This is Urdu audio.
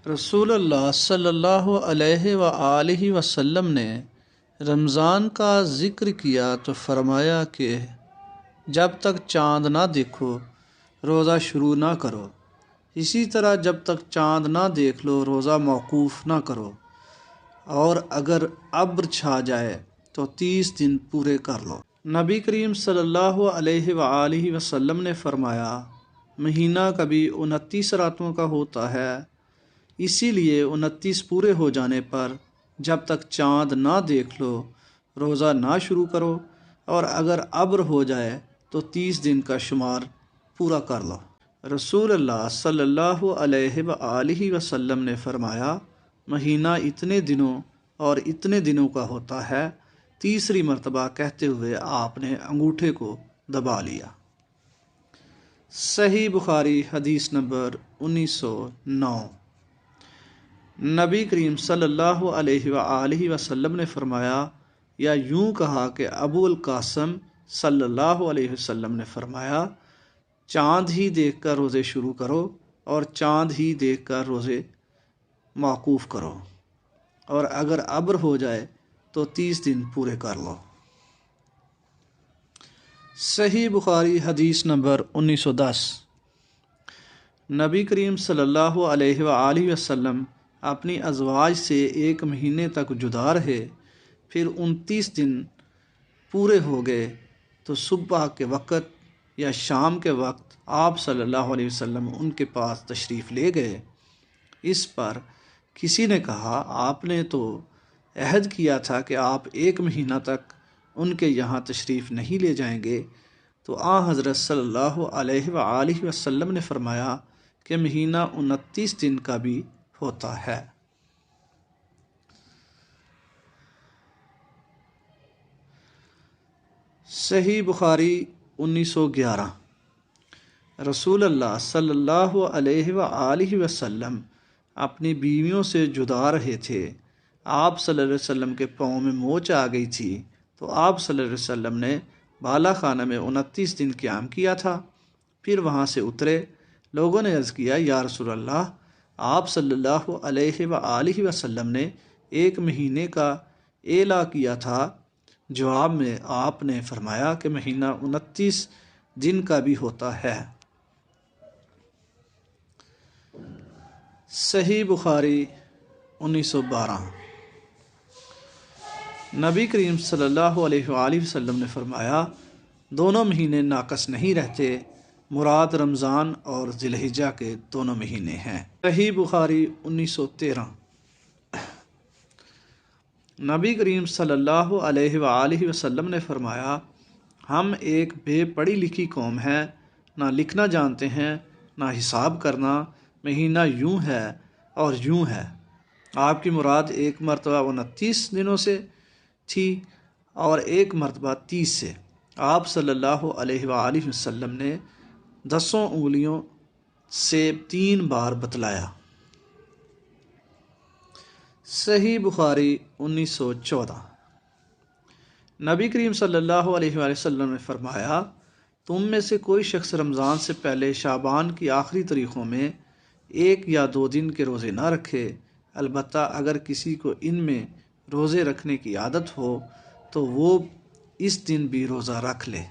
رسول اللہ صلی اللہ علیہ وآلہ وسلم نے رمضان کا ذکر کیا تو فرمایا کہ جب تک چاند نہ دیکھو روزہ شروع نہ کرو، اسی طرح جب تک چاند نہ دیکھ لو روزہ موقوف نہ کرو، اور اگر ابر چھا جائے تو 30 دن پورے کر لو۔ نبی کریم صلی اللہ علیہ وآلہ وسلم نے فرمایا مہینہ کبھی 29 راتوں کا ہوتا ہے، اسی لیے 29 پورے ہو جانے پر جب تک چاند نہ دیکھ لو روزہ نہ شروع کرو، اور اگر ابر ہو جائے تو 30 دن کا شمار پورا کر لو۔ رسول اللہ صلی اللہ علیہ وآلہ وسلم نے فرمایا مہینہ اتنے دنوں اور اتنے دنوں کا ہوتا ہے، تیسری مرتبہ کہتے ہوئے آپ نے انگوٹھے کو دبا لیا۔ صحیح بخاری حدیث نمبر 1909۔ نبی کریم صلی اللہ علیہ وآلہ وسلم نے فرمایا، یا یوں کہا کہ ابو القاسم صلی اللہ علیہ وسلم نے فرمایا چاند ہی دیکھ کر روزے شروع کرو اور چاند ہی دیکھ کر روزے موقوف کرو، اور اگر ابر ہو جائے تو 30 دن پورے کر لو۔ صحیح بخاری حدیث نمبر 1910۔ نبی کریم صلی اللہ علیہ وآلہ وسلم اپنی ازواج سے 1 مہینے تک جدا رہے، پھر 29 دن پورے ہو گئے تو صبح کے وقت یا شام کے وقت آپ صلی اللہ علیہ وسلم ان کے پاس تشریف لے گئے۔ اس پر کسی نے کہا آپ نے تو عہد کیا تھا کہ آپ 1 مہینہ تک ان کے یہاں تشریف نہیں لے جائیں گے، تو حضرت صلی اللہ علیہ وآلہ وسلم نے فرمایا کہ مہینہ 29 دن کا بھی ہوتا ہے۔ صحیح بخاری 1911۔ رسول اللہ صلی اللہ علیہ وآلہ وسلم اپنی بیویوں سے جدا رہے تھے، آپ صلی اللہ علیہ وسلم کے پاؤں میں موچ آ گئی تھی، تو آپ صلی اللہ علیہ وسلم نے بالا خانہ میں 29 دن قیام کیا تھا۔ پھر وہاں سے اترے، لوگوں نے عرض کیا یا رسول اللہ، آپ صلی اللہ علیہ وآلہ وسلم نے 1 مہینے کا اعلیٰ کیا تھا۔ جواب میں آپ نے فرمایا کہ مہینہ 29 دن کا بھی ہوتا ہے۔ صحیح بخاری 1912۔ نبی کریم صلی اللہ علیہ وآلہ وسلم نے فرمایا دونوں مہینے ناقص نہیں رہتے، مراد رمضان اور ذی الحجہ کے دونوں مہینے ہیں۔ صحیح بخاری 1913۔ نبی کریم صلی اللہ علیہ وآلہ وسلم نے فرمایا ہم ایک بے پڑھی لکھی قوم ہیں، نہ لکھنا جانتے ہیں نہ حساب کرنا، مہینہ یوں ہے اور یوں ہے۔ آپ کی مراد 1 مرتبہ 29 دنوں سے تھی اور 1 مرتبہ 30 سے۔ آپ صلی اللہ علیہ وآلہ وسلم نے 10 انگلیوں سے 3 بار بتلایا۔ صحیح بخاری 1914۔ نبی کریم صلی اللہ علیہ وآلہ وسلم نے فرمایا تم میں سے کوئی شخص رمضان سے پہلے شعبان کی آخری تاریخوں میں 1 یا 2 دن کے روزے نہ رکھے، البتہ اگر کسی کو ان میں روزے رکھنے کی عادت ہو تو وہ اس دن بھی روزہ رکھ لے۔